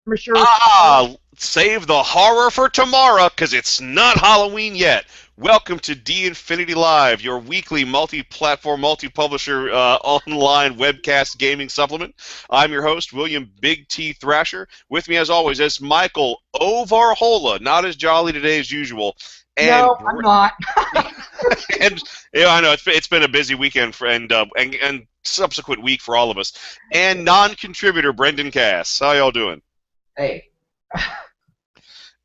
Skirmisher. Ah, save the horror for tomorrow, because it's not Halloween yet. Welcome to D Infinity Live, your weekly multi-platform, multi-publisher online webcast gaming supplement. I'm your host, William Big T Thrasher. With me, as always, is Michael Ovarhola, not as jolly today as usual. And No, I'm not. and I know it's been a busy weekend and subsequent week for all of us. And non-contributor Brendan Cass. How y'all doing? Hey.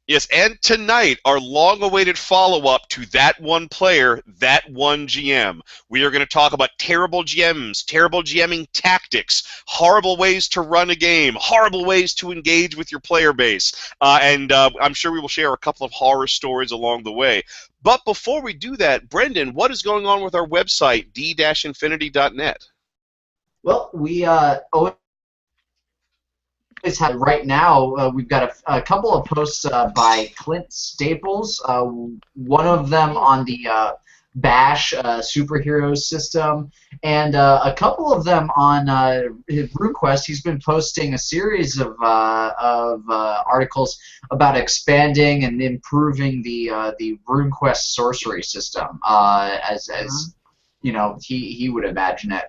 Yes, and tonight, our long-awaited follow-up to That One Player, That One GM. We are going to talk about terrible GMs, terrible GMing tactics, horrible ways to run a game, horrible ways to engage with your player base, and I'm sure we will share a couple of horror stories along the way. But before we do that, Brendan, what is going on with our website, d-infinity.net? Well, we always have right now. We've got a couple of posts by Clint Staples. One of them on the Bash superheroes system, and a couple of them on his RuneQuest. He's been posting a series of articles about expanding and improving the RuneQuest sorcery system, as you know, he would imagine it,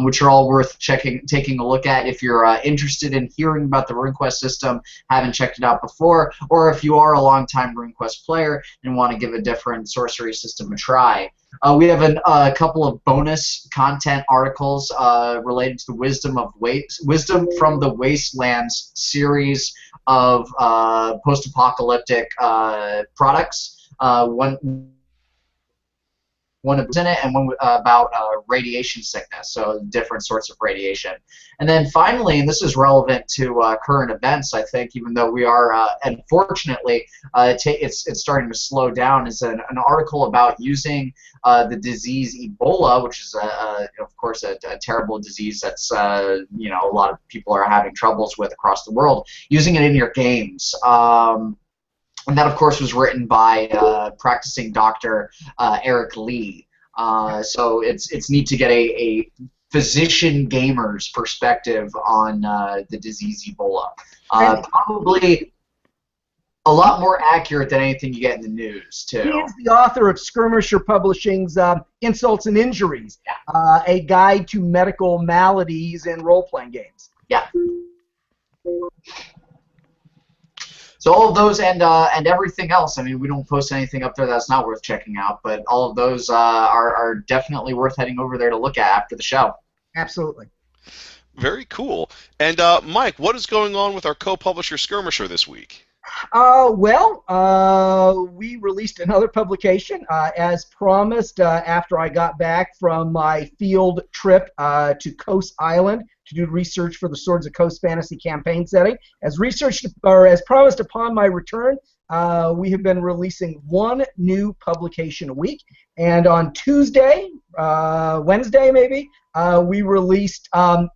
which are all worth taking a look at if you're interested in hearing about the RuneQuest system, haven't checked it out before, or if you are a long-time RuneQuest player and want to give a different sorcery system a try. We have a couple of bonus content articles related to the Wisdom from the Wastelands series of post-apocalyptic products. One in it, and one about radiation sickness, so different sorts of radiation. And then finally, and this is relevant to current events, I think, even though we are, unfortunately, it's starting to slow down, is an article about using the disease Ebola, which is, of course, a terrible disease that's, a lot of people are having troubles with across the world, using it in your games. And that, of course, was written by practicing doctor Eric Lee. So it's neat to get a physician gamer's perspective on the disease Ebola. Probably a lot more accurate than anything you get in the news, too. He is the author of Skirmisher Publishing's Insults and Injuries, a guide to medical maladies in role-playing games. Yeah. So all of those and everything else, I mean, we don't post anything up there that's not worth checking out, but all of those are definitely worth heading over there to look at after the show. Absolutely. Very cool. And Mike, what is going on with our co-publisher Skirmisher this week? We released another publication, as promised, after I got back from my field trip to Coast Island to do research for the Swords of Coast fantasy campaign setting. As promised upon my return, we have been releasing one new publication a week. And on Wednesday maybe, we released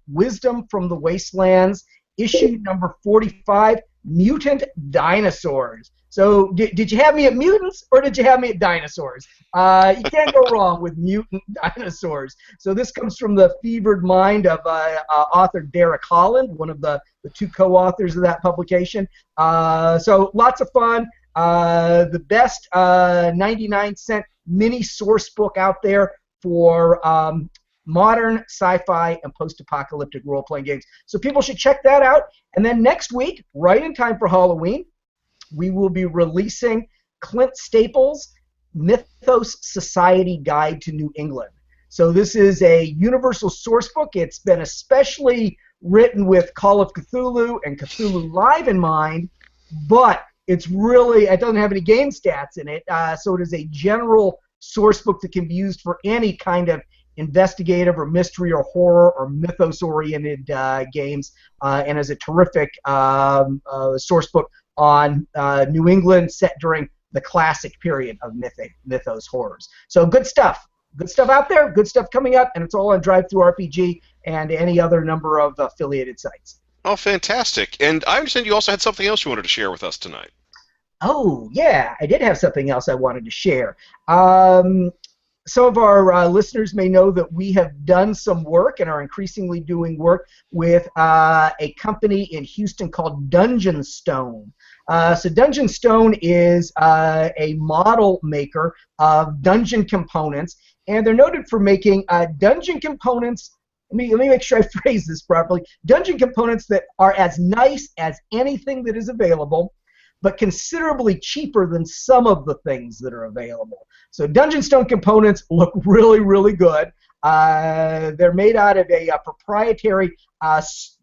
Wisdom from the Wastelands, issue number 45, Mutant Dinosaurs. So did you have me at mutants or did you have me at dinosaurs? You can't go wrong with mutant dinosaurs. So this comes from the fevered mind of author Derek Holland, one of the two co-authors of that publication. So lots of fun. The best 99-cent mini source book out there for modern sci-fi and post-apocalyptic role-playing games. So people should check that out. And then next week, right in time for Halloween, we will be releasing Clint Staples' Mythos Society Guide to New England. So this is a universal source book. It's been especially written with Call of Cthulhu and Cthulhu Live in mind, but it doesn't have any game stats in it, so it is a general source book that can be used for any kind of investigative or mystery or horror or mythos-oriented games, and is a terrific source book on New England set during the classic period of mythos horrors. So good stuff. Good stuff out there, good stuff coming up, and it's all on Drive-Thru RPG and any other number of affiliated sites. Oh, fantastic. And I understand you also had something else you wanted to share with us tonight. Oh, yeah, I did have something else I wanted to share. some of our listeners may know that we have done some work and are increasingly doing work with a company in Houston called Dungeon Stone. So Dungeon Stone is a model maker of dungeon components, and they're noted for making dungeon components. Let me make sure I phrase this properly. Dungeon components that are as nice as anything that is available, but considerably cheaper than some of the things that are available. So Dungeon Stone components look really, really good. They're made out of a proprietary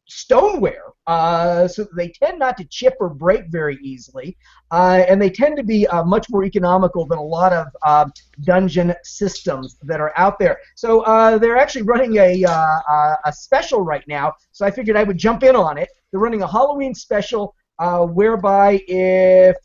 stoneware, so they tend not to chip or break very easily, and they tend to be much more economical than a lot of dungeon systems that are out there. So they're actually running a special right now, so I figured I would jump in on it. They're running a Halloween special whereby if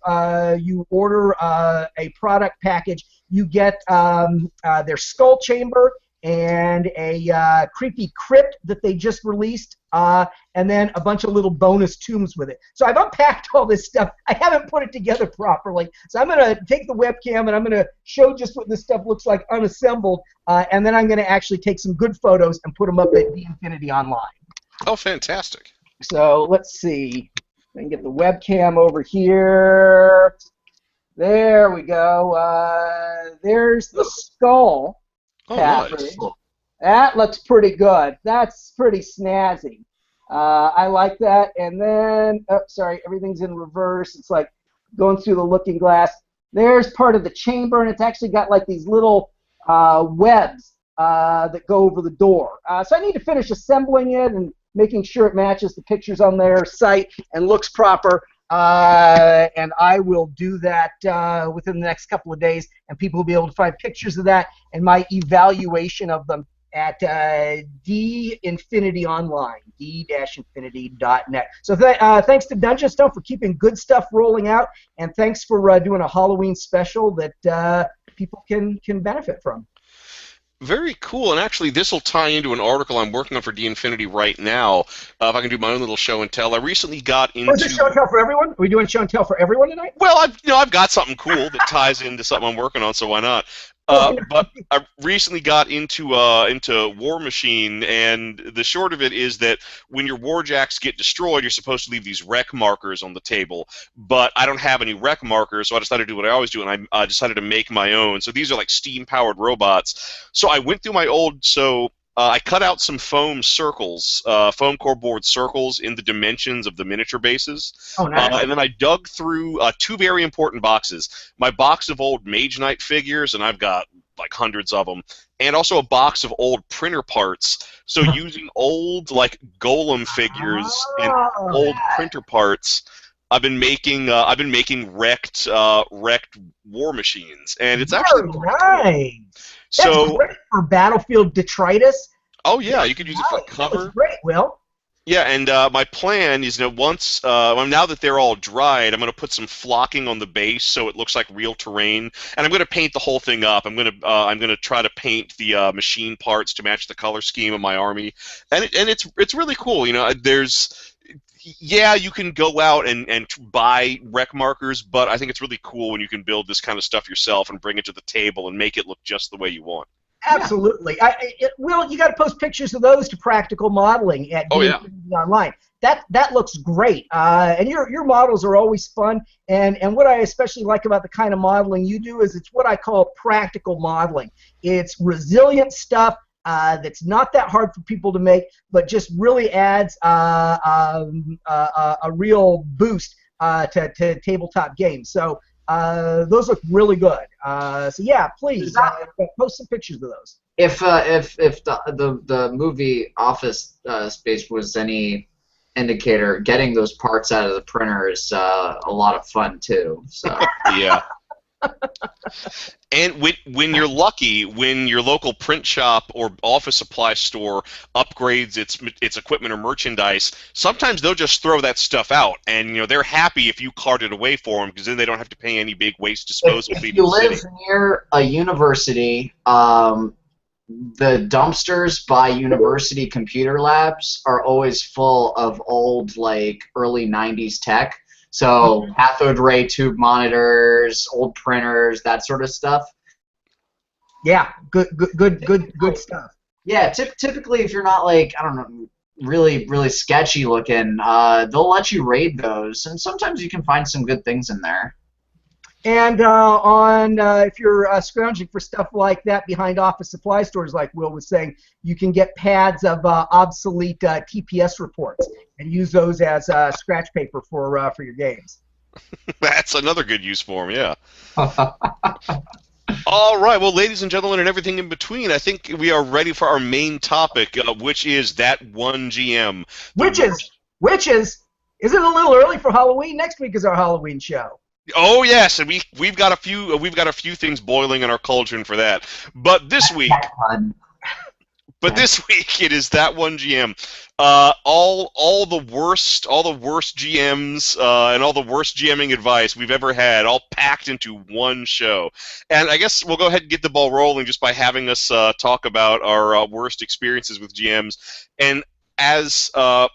you order a product package, you get their skull chamber and a creepy crypt that they just released, and then a bunch of little bonus tombs with it. So I've unpacked all this stuff. I haven't put it together properly. So I'm going to take the webcam and I'm going to show just what this stuff looks like unassembled, and then I'm going to actually take some good photos and put them up at The Infinity Online. Oh, fantastic. So let's see. I can get the webcam over here. There we go. There's the skull package. Nice. That looks pretty good. That's pretty snazzy. I like that. And then, oh, sorry, everything's in reverse. It's like going through the looking glass. There's part of the chamber, and it's actually got like these little webs that go over the door. So I need to finish assembling it and making sure it matches the pictures on their site and looks proper. And I will do that within the next couple of days, and people will be able to find pictures of that and my evaluation of them at D-Infinity Online, d-infinity.net. So thanks to Dungeon Stone for keeping good stuff rolling out, and thanks for doing a Halloween special that people can benefit from. Very cool, and actually this will tie into an article I'm working on for D-Infinity right now. If I can do my own little show and tell. I recently got into... is it show and tell for everyone? Are we doing show and tell for everyone tonight? Well, I've got something cool that ties into something I'm working on, so why not? But I recently got into War Machine, and the short of it is that when your warjacks get destroyed, you're supposed to leave these wreck markers on the table. But I don't have any wreck markers, so I decided to do what I always do, and I decided to make my own. So these are like steam-powered robots. So I went through my old... I cut out some foam circles, foam core board circles in the dimensions of the miniature bases. Oh, nice. And then I dug through two very important boxes. My box of old Mage Knight figures, and I've got like hundreds of them, and also a box of old printer parts. So using old like golem figures and old printer parts, I've been making wrecked war machines, and it's actually nice. So that's great for battlefield detritus. Oh yeah, you could use it for cover. That's great, Will. Yeah, and my plan is, once now that they're all dried, I'm going to put some flocking on the base so it looks like real terrain, and I'm going to paint the whole thing up. I'm going to try to paint the machine parts to match the color scheme of my army, and it's really cool. Yeah, you can go out and buy rec markers, but I think it's really cool when you can build this kind of stuff yourself and bring it to the table and make it look just the way you want. Absolutely. Will, you got to post pictures of those to Practical Modeling at Online. That looks great. And your models are always fun. And what I especially like about the kind of modeling you do is it's what I call practical modeling. It's resilient stuff that's not that hard for people to make, but just really adds a real boost to tabletop games. So those look really good. So yeah, please post some pictures of those. If the movie Office Space was any indicator, getting those parts out of the printer is a lot of fun too. So yeah. And when you're lucky, when your local print shop or office supply store upgrades its equipment or merchandise, sometimes they'll just throw that stuff out, and they're happy if you cart it away for them, because then they don't have to pay any big waste disposal fee. If you live near a university, the dumpsters by university computer labs are always full of old, like, early 90s tech. So cathode ray tube monitors, old printers, that sort of stuff. Yeah, good stuff. Yeah, typically if you're not like, I don't know, really sketchy looking, they'll let you raid those, and sometimes you can find some good things in there. And if you're scrounging for stuff like that behind office supply stores, like Will was saying, you can get pads of obsolete TPS reports and use those as scratch paper for your games. That's another good use for them, yeah. All right, well, ladies and gentlemen, and everything in between, I think we are ready for our main topic, which is that one GM. Witches. Is it a little early for Halloween? Next week is our Halloween show. Oh yes, and we've got a few things boiling in our cauldron for that. But this week, it is that one GM. All the worst GMs and all the worst GMing advice we've ever had, all packed into one show. And I guess we'll go ahead and get the ball rolling just by having us talk about our worst experiences with GMs. And as a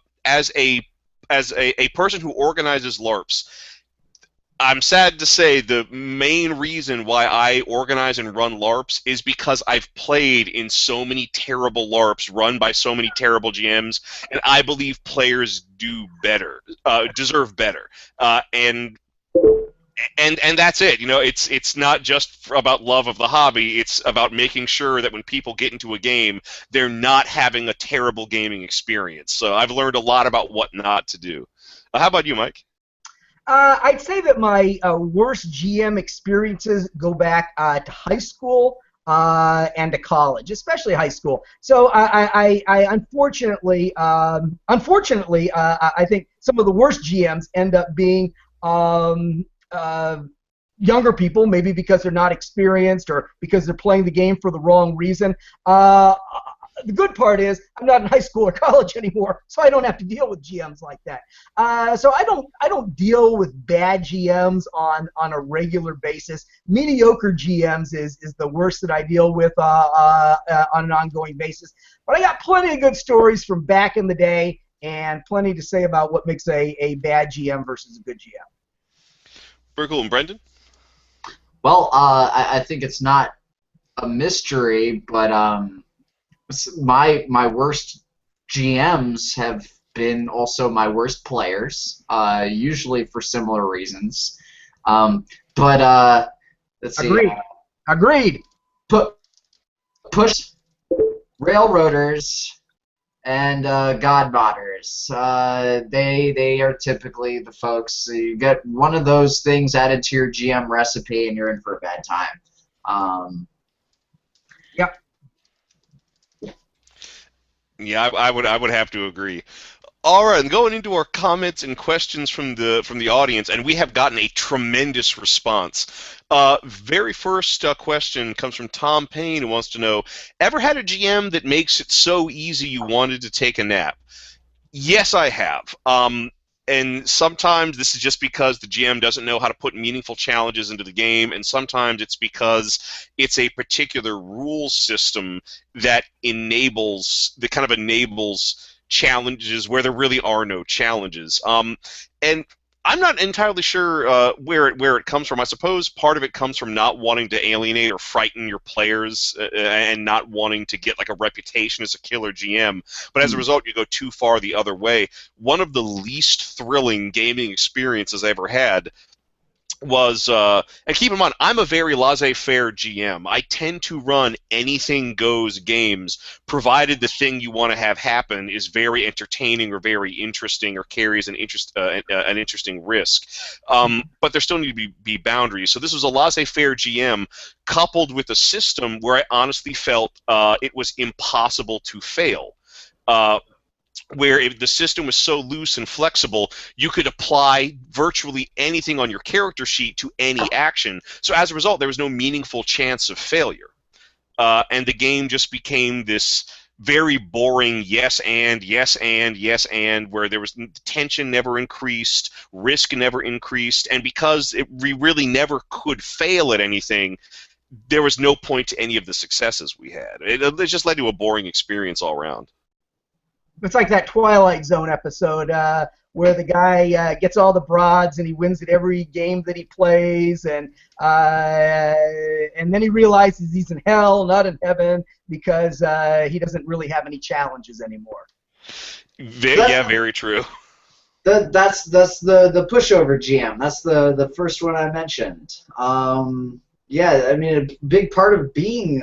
person who organizes LARPs, I'm sad to say the main reason why I organize and run LARPs is because I've played in so many terrible LARPs run by so many terrible GMs, and I believe players deserve better. And that's it. You know, it's not just about love of the hobby. It's about making sure that when people get into a game, they're not having a terrible gaming experience. So I've learned a lot about what not to do. How about you, Mike? I'd say that my worst GM experiences go back to high school and to college, especially high school. So I unfortunately, I think some of the worst GMs end up being younger people, maybe because they're not experienced or because they're playing the game for the wrong reason. The good part is I'm not in high school or college anymore, so I don't have to deal with GMs like that. So I don't deal with bad GMs on a regular basis. Mediocre GMs is the worst that I deal with on an ongoing basis. But I got plenty of good stories from back in the day and plenty to say about what makes a bad GM versus a good GM. Very cool. And Brendan? Well, I think it's not a mystery, but my worst GMs have been also my worst players, usually for similar reasons. But let's see. Agreed. Push railroaders and godmodders. They are typically the folks. You get one of those things added to your GM recipe, and you're in for a bad time. Yep. Yeah, I would have to agree. All right, and going into our comments and questions from the audience, and we have gotten a tremendous response. Very first question comes from Tom Payne, who wants to know, ever had a GM that makes it so easy you wanted to take a nap? Yes, I have. And sometimes this is just because the GM doesn't know how to put meaningful challenges into the game, and sometimes it's because it's a particular rule system that enables challenges where there really are no challenges. And I'm not entirely sure where it comes from. I suppose part of it comes from not wanting to alienate or frighten your players and not wanting to get like a reputation as a killer GM. But as a result, you go too far the other way. One of the least thrilling gaming experiences I ever had was, and keep in mind, I'm a very laissez-faire GM. I tend to run anything goes games, provided the thing you want to have happen is very entertaining or very interesting or carries an interesting risk. But there still need to be boundaries. So this was a laissez-faire GM coupled with a system where I honestly felt it was impossible to fail. Where the system was so loose and flexible, you could apply virtually anything on your character sheet to any action. So as a result, there was no meaningful chance of failure. And the game just became this very boring yes and, where there was tension never increased, risk never increased, and because we really never could fail at anything, there was no point to any of the successes we had. It just led to a boring experience all around. It's like that Twilight Zone episode where the guy gets all the broads and he wins at every game that he plays, and then he realizes he's in hell, not in heaven, because he doesn't really have any challenges anymore. Yeah, very true. That's the pushover GM. That's the first one I mentioned. Yeah, I mean, a big part of being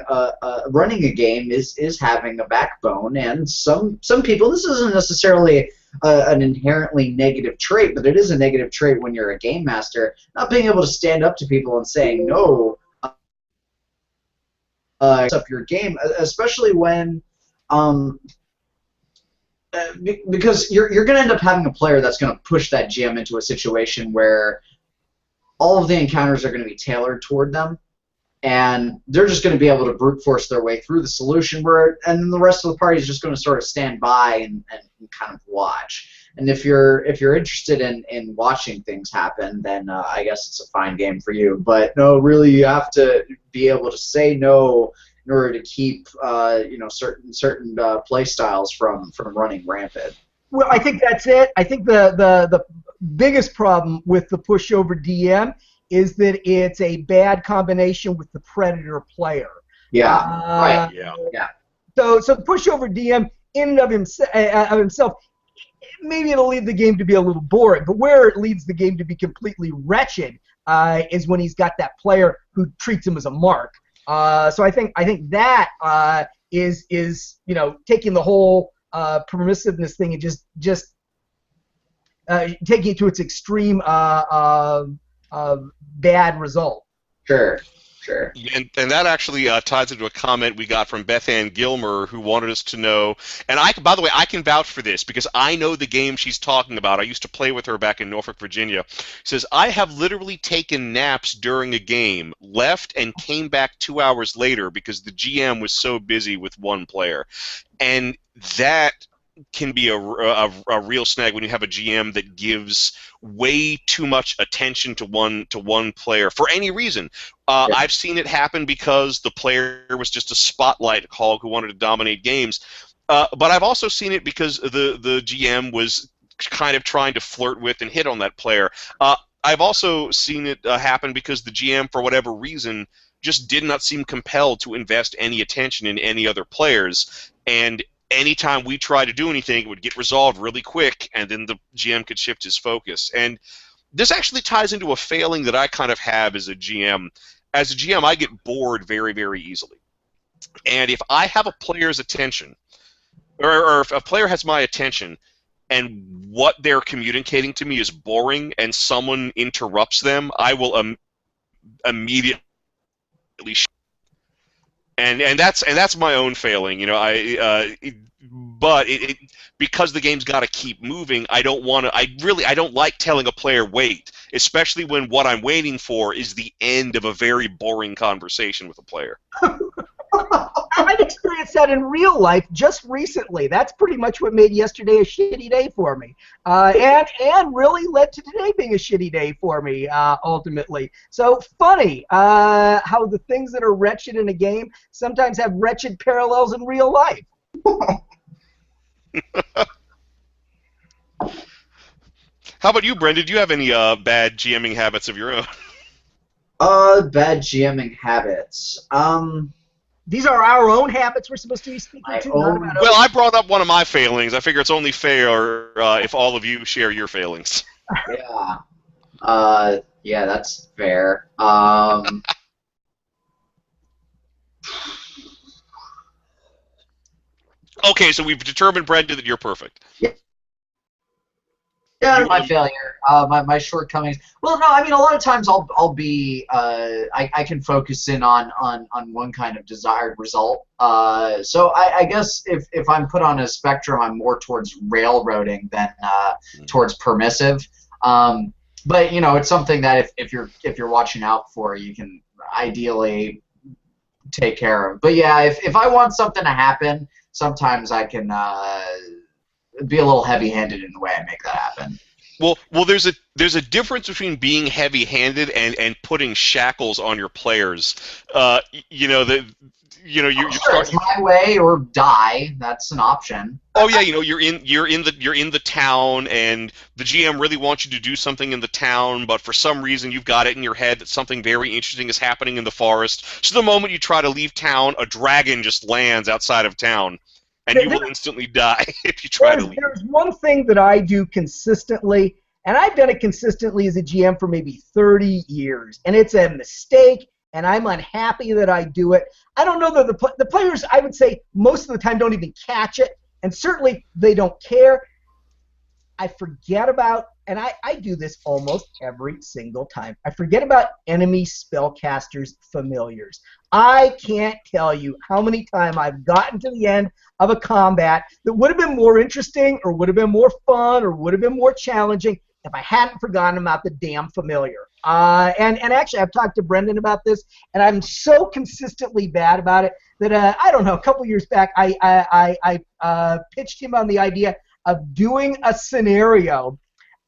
running a game is having a backbone, and some people. This isn't necessarily an inherently negative trait, but it is a negative trait when you're a game master, not being able to stand up to people and saying no. Up your game, especially when. Because you're going to end up having a player that's going to push that GM into a situation where all of the encounters are going to be tailored toward them, and they're just going to be able to brute force their way through the solution, and then the rest of the party is just going to sort of stand by and kind of watch. And if you're interested in watching things happen, then I guess it's a fine game for you. But no, really, you have to be able to say no in order to keep certain play styles from running rampant. Well, I think that's it. I think the biggest problem with the pushover DM is that it's a bad combination with the predator player. Yeah. Right. Yeah. So the pushover DM in and of himself, maybe it'll lead the game to be a little boring, but where it leads the game to be completely wretched is when he's got that player who treats him as a mark. So I think that is taking the whole permissiveness thing and just taking it to its extreme bad result. Sure. And that actually ties into a comment we got from Beth Ann Gilmer, who wanted us to know, and by the way, I can vouch for this because I know the game she's talking about. I used to play with her back in Norfolk, Virginia. She says, I have literally taken naps during a game, left, and came back 2 hours later because the GM was so busy with one player. And that can be a real snag when you have a GM that gives way too much attention to one player for any reason. Yeah. I've seen it happen because the player was just a spotlight hog who wanted to dominate games. But I've also seen it because the GM was kind of trying to flirt with and hit on that player. I've also seen it happen because the GM, for whatever reason, just did not seem compelled to invest any attention in any other players. And anytime we tried to do anything, it would get resolved really quick, and then the GM could shift his focus. And this actually ties into a failing that I kind of have as a GM. As a GM, I get bored very, very easily. And if I have a player's attention, or if a player has my attention, and what they're communicating to me is boring, and someone interrupts them, I will immediately. And that's my own failing, but because the game's got to keep moving, I don't like telling a player wait, especially when what I'm waiting for is the end of a very boring conversation with a player. I've experienced that in real life just recently. That's pretty much what made yesterday a shitty day for me, and really led to today being a shitty day for me ultimately. So funny how the things that are wretched in a game sometimes have wretched parallels in real life. How about you, Brendan? Do you have any bad GMing habits of your own? Bad GMing habits. These are our own habits we're supposed to be speaking to. Well, I brought up one of my failings. I figure it's only fair if all of you share your failings. Yeah. Yeah, that's fair. Okay, so we've determined, Brendan, that you're perfect. Yeah, my failure, my shortcomings. Well, no, I mean, a lot of times I'll be I can focus in on one kind of desired result. So I guess if I'm put on a spectrum, I'm more towards railroading than towards permissive. But it's something that if you're watching out for, you can ideally take care of. But yeah, if I want something to happen, sometimes I can be a little heavy-handed in the way I make that happen. Well, there's a difference between being heavy-handed and putting shackles on your players. You're Sure, it's starting. my way or die. That's an option. Oh yeah, you're in the town, and the GM really wants you to do something in the town, but for some reason you've got it in your head that something very interesting is happening in the forest. So the moment you try to leave town, a dragon just lands outside of town, and you will instantly die if you try to leave. There's one thing that I do consistently, and I've done it consistently as a GM for maybe 30 years, and it's a mistake, and I'm unhappy that I do it. I don't know that the players, I would say, most of the time don't even catch it, and certainly they don't care. I forget about, and I do this almost every single time, I forget about enemy spellcasters' familiars. I can't tell you how many times I've gotten to the end of a combat that would have been more interesting or would have been more fun or would have been more challenging if I hadn't forgotten about the damn familiar. And actually, I've talked to Brendan about this, and I'm so consistently bad about it that, I don't know, a couple years back, I pitched him on the idea of doing a scenario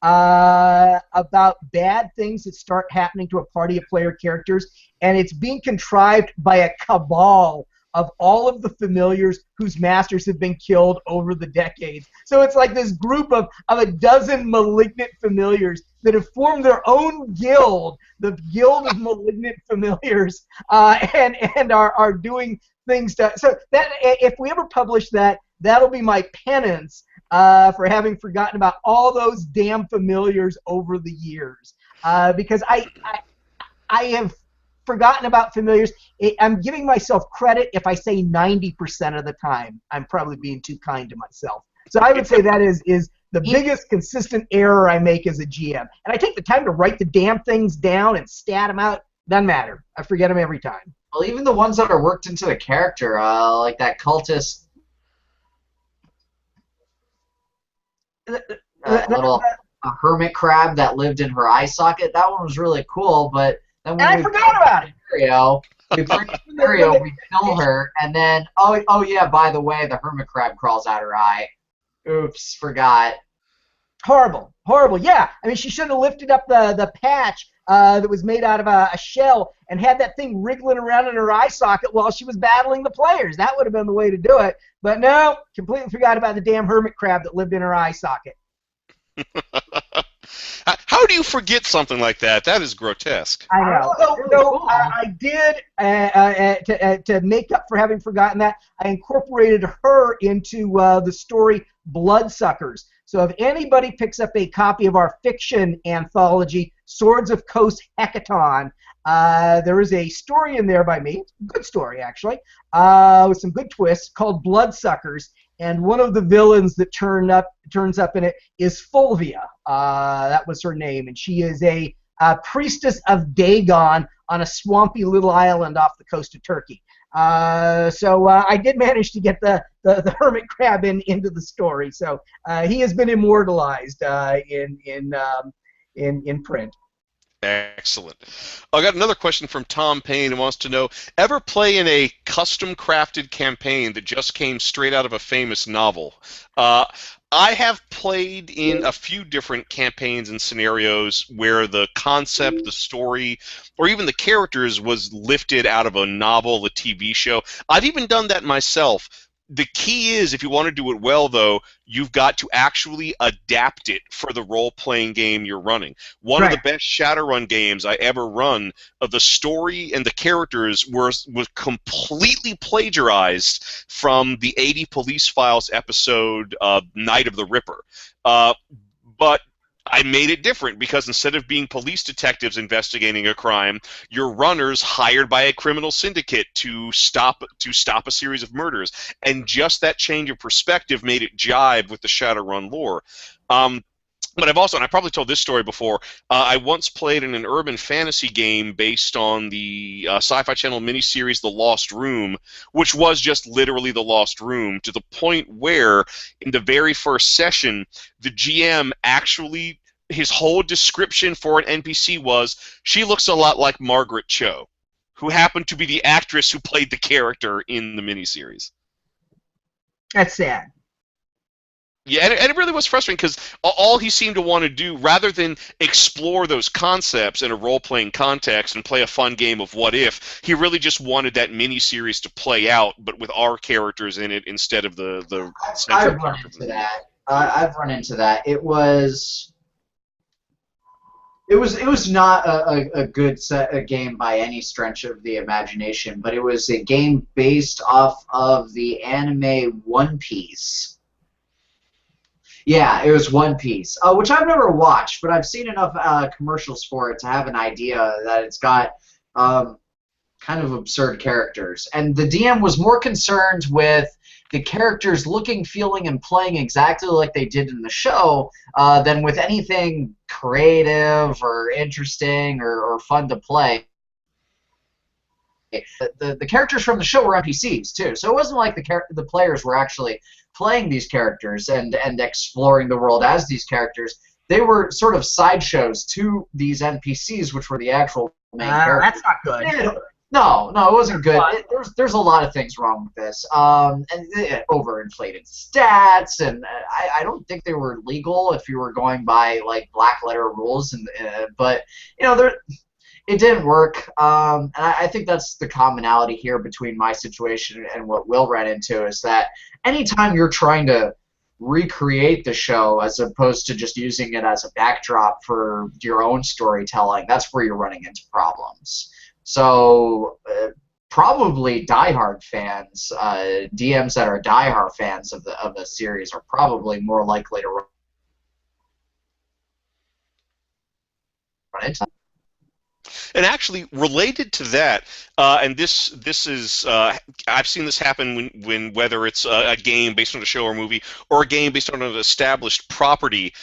about bad things that start happening to a party of player characters, and it's being contrived by a cabal of all of the familiars whose masters have been killed over the decades. So it's like this group of a dozen malignant familiars that have formed their own guild, the Guild of Malignant Familiars, and are doing things to. So that if we ever publish that, that'll be my penance for having forgotten about all those damn familiars over the years. Because I have forgotten about familiars. I'm giving myself credit if I say 90% of the time. I'm probably being too kind to myself. So I would say that is the biggest consistent error I make as a GM. And I take the time to write the damn things down and stat them out. Doesn't matter. I forget them every time. Well, even the ones that are worked into the character, like that cultist little hermit crab that lived in her eye socket, that one was really cool, but then when I forgot about it. We bring Scenario, we kill her, and then, oh yeah, by the way, the hermit crab crawls out her eye. Oops, forgot. Horrible, horrible. Yeah, I mean, she should have lifted up the patch that was made out of a shell and had that thing wriggling around in her eye socket while she was battling the players. That would have been the way to do it. But no, completely forgot about the damn hermit crab that lived in her eye socket. How do you forget something like that? That is grotesque. I know. So I did, to make up for having forgotten that, I incorporated her into the story Bloodsuckers. So if anybody picks up a copy of our fiction anthology, Swords of Kos Hecaton, there is a story in there by me, a good story actually, with some good twists, called Bloodsuckers. And one of the villains that turns up in it is Fulvia. That was her name, and she is a priestess of Dagon on a swampy little island off the coast of Turkey. So I did manage to get the hermit crab into the story. So he has been immortalized in print. Excellent. I got another question from Tom Payne who wants to know, ever play in a custom-crafted campaign that just came straight out of a famous novel? I have played in a few different campaigns and scenarios where the concept, the story, or even the characters was lifted out of a novel, a TV show. I've even done that myself. The key is, if you want to do it well, though, you've got to actually adapt it for the role-playing game you're running. One of the best Shadowrun games I ever run, the story and the characters was completely plagiarized from the 80 Police Files episode, Night of the Ripper. But I made it different because instead of being police detectives investigating a crime, you're runners hired by a criminal syndicate to stop a series of murders, and just that change of perspective made it jive with the Shadowrun lore. But I've also, and I probably told this story before, I once played in an urban fantasy game based on the Sci-Fi Channel miniseries The Lost Room, which was just literally The Lost Room, to the point where in the very first session, the GM actually, his whole description for an NPC was, she looks a lot like Margaret Cho, who happened to be the actress who played the character in the miniseries. That's sad. Yeah, and it really was frustrating because all he seemed to want to do, rather than explore those concepts in a role-playing context and play a fun game of what if, he really just wanted that mini-series to play out, but with our characters in it instead of the central I've run character. into that. I've run into that. It was not a good a game by any stretch of the imagination, but it was a game based off of the anime One Piece. Yeah, it was One Piece, which I've never watched, but I've seen enough commercials for it to have an idea that it's got kind of absurd characters. And the DM was more concerned with the characters looking, feeling, and playing exactly like they did in the show than with anything creative or interesting or fun to play. The characters from the show were NPCs too, so it wasn't like the players were actually playing these characters and exploring the world as these characters. They were sort of sideshows to these NPCs, which were the actual main characters. That's not good. No, it wasn't good. There's a lot of things wrong with this. And overinflated stats, and I don't think they were legal if you were going by like black letter rules. But it didn't work. And I think that's the commonality here between my situation and what Will ran into is that anytime you're trying to recreate the show as opposed to just using it as a backdrop for your own storytelling, that's where you're running into problems. So probably diehard fans, DMs that are diehard fans of the series are probably more likely to run into. And actually, related to that, and this is I've seen this happen when whether it's a game based on a show or movie or a game based on an established property,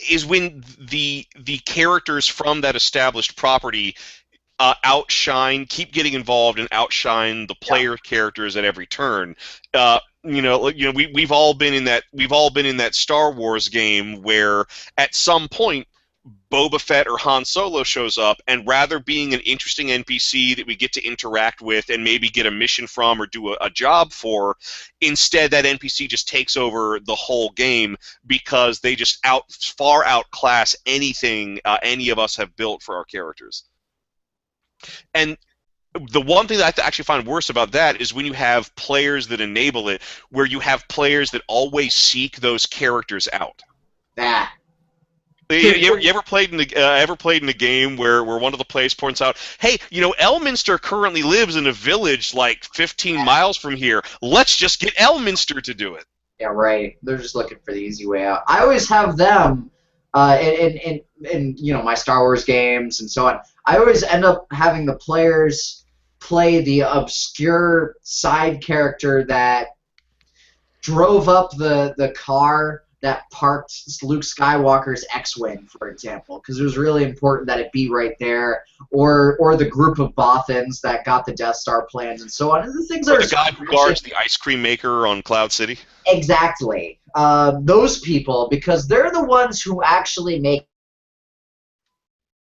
is when the characters from that established property keep getting involved and outshine the player characters at every turn. We've all been in that Star Wars game where at some point Boba Fett or Han Solo shows up, and rather being an interesting NPC that we get to interact with and maybe get a mission from or do a job for, instead that NPC just takes over the whole game because they just far outclass anything any of us have built for our characters. And the one thing that I actually find worse about that is when you have players that enable it, where you have players that always seek those characters out. That. You ever played in a game where one of the players points out, hey, Elminster currently lives in a village like 15 miles from here. Let's just get Elminster to do it. Yeah, right. They're just looking for the easy way out. I always have them in my Star Wars games and so on. I always end up having the players play the obscure side character that drove up the car that parked Luke Skywalker's X-Wing, for example, because it was really important that it be right there, or the group of Bothans that got the Death Star plans and so on. And the things or are the guy who guards the ice cream maker on Cloud City. Exactly. Those people, because they're the ones who actually make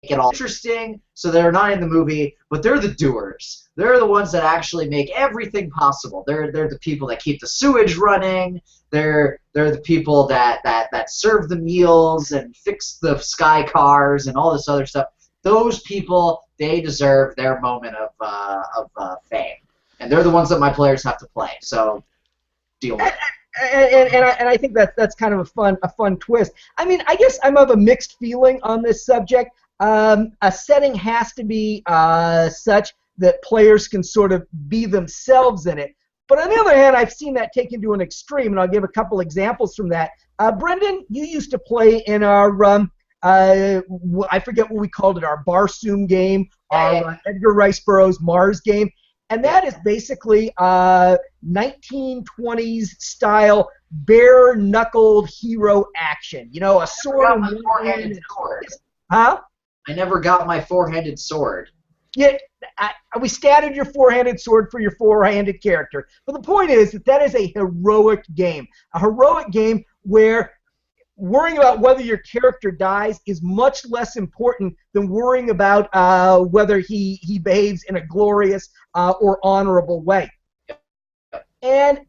it all interesting, so they're not in the movie, but they're the doers. They're the ones that actually make everything possible. They're the people that keep the sewage running. They're the people that serve the meals and fix the sky cars and all this other stuff. Those people, they deserve their moment of fame, and they're the ones that my players have to play. So deal with it. And I think that's kind of a fun twist. I mean, I guess I'm of a mixed feeling on this subject. A setting has to be such that players can sort of be themselves in it. But on the other hand, I've seen that taken to an extreme, and I'll give a couple examples from that. Brendan, you used to play in our, I forget what we called it, our Barsoom game, our Edgar Rice Burroughs Mars game, and that is basically 1920s style bare-knuckled hero action. A sword in one hand. Huh? I never got my four-handed sword. Yeah, we scattered your four-handed sword for your four-handed character. But the point is that is a heroic game. A heroic game where worrying about whether your character dies is much less important than worrying about whether he behaves in a glorious or honorable way. And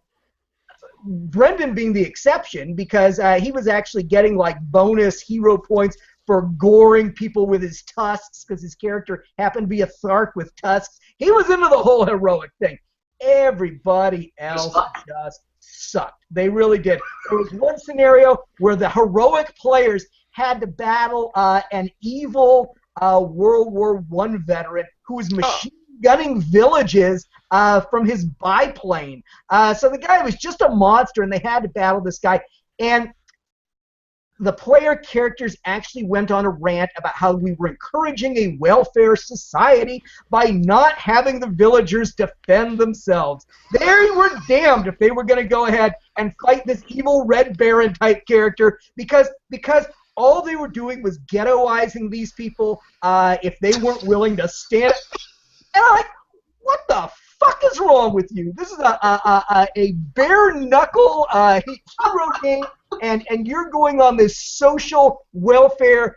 Brendan being the exception, because he was actually getting like bonus hero points for goring people with his tusks, because his character happened to be a Thark with tusks. He was into the whole heroic thing. Everybody else just sucked. They really did. There was one scenario where the heroic players had to battle an evil World War I veteran who was machine gunning villages from his biplane. So the guy was just a monster, and they had to battle this guy. And the player characters actually went on a rant about how we were encouraging a welfare society by not having the villagers defend themselves. They were damned if they were going to go ahead and fight this evil Red Baron type character, because all they were doing was ghettoizing these people if they weren't willing to stand. And I'm like, what the fuck is wrong with you? This is a bare knuckle hero game, and you're going on this social welfare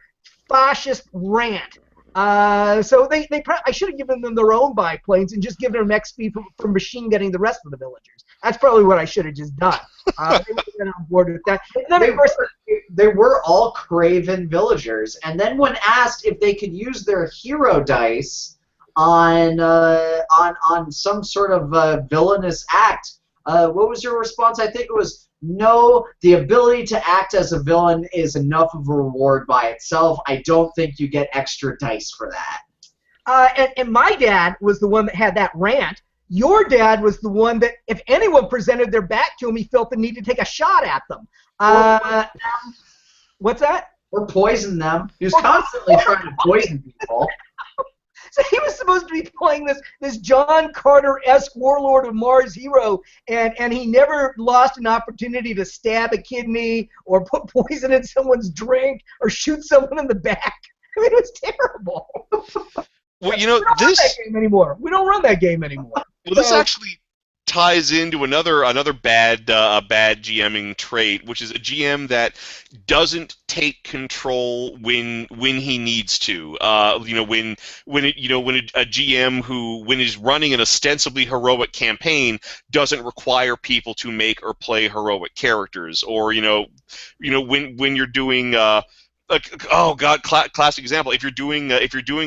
fascist rant. So I should have given them their own biplanes and just given them XP for machine gunning the rest of the villagers. That's probably what I should have just done. They would have been on board with that. And then, they were all craven villagers, and then when asked if they could use their hero dice on some sort of villainous act, what was your response? I think it was, no, the ability to act as a villain is enough of a reward by itself. I don't think you get extra dice for that. And my dad was the one that had that rant. Your dad was the one that, if anyone presented their back to him, he felt the need to take a shot at them. What's that? Or poison them. He was constantly trying to poison people. So he was supposed to be playing this John Carter-esque Warlord of Mars hero, and he never lost an opportunity to stab a kidney or put poison in someone's drink or shoot someone in the back. I mean, it was terrible. Well, you know, we don't run that game anymore. We don't run that game anymore. Well, this actually ties into another bad GMing trait, which is a GM that doesn't take control when he needs to. When a GM who, when he's running an ostensibly heroic campaign, doesn't require people to make or play heroic characters, or when you're doing. Classic example. If you're doing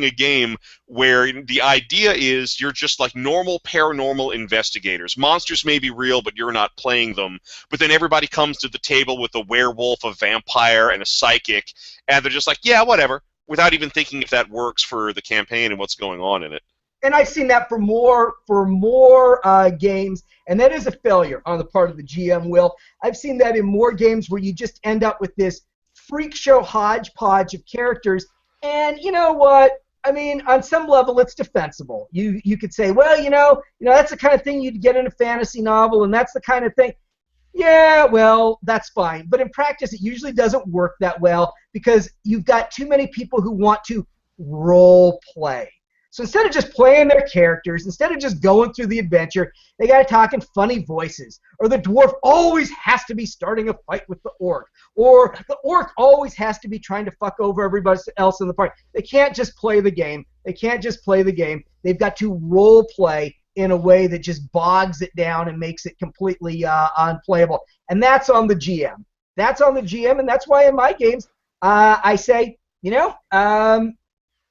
a game where the idea is you're just like normal paranormal investigators. Monsters may be real, but you're not playing them. But then everybody comes to the table with a werewolf, a vampire, and a psychic, and they're just like, yeah, whatever, without even thinking if that works for the campaign and what's going on in it. And I've seen that for more games, and that is a failure on the part of the GM, Will. I've seen that in more games where you just end up with this freak show hodgepodge of characters, and you know what? I mean, on some level, it's defensible. You could say, well, that's the kind of thing you'd get in a fantasy novel, and that's the kind of thing. Yeah, well, that's fine. But in practice, it usually doesn't work that well because you've got too many people who want to role play. So instead of just playing their characters, instead of just going through the adventure, they got to talk in funny voices. Or the dwarf always has to be starting a fight with the orc. Or the orc always has to be trying to fuck over everybody else in the party. They can't just play the game. They've got to role play in a way that just bogs it down and makes it completely unplayable. And that's on the GM. And that's why in my games I say,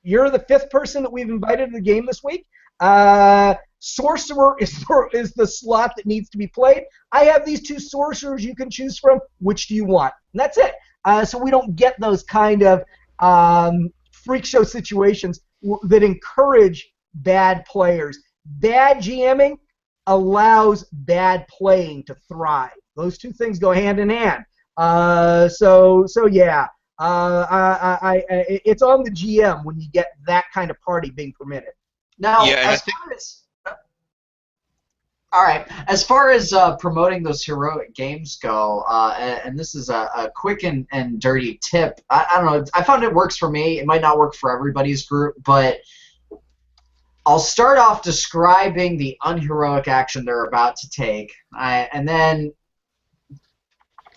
you're the fifth person that we've invited to the game this week. Sorcerer is the slot that needs to be played. I have these two sorcerers you can choose from. Which do you want? And that's it. So we don't get those kind of freak show situations that encourage bad players. Bad GMing allows bad playing to thrive. Those two things go hand in hand. So yeah. It's on the GM when you get that kind of party being permitted. Now, as far as promoting those heroic games go, and this is a quick and dirty tip. I don't know. I found it works for me. It might not work for everybody's group, but I'll start off describing the unheroic action they're about to take, and then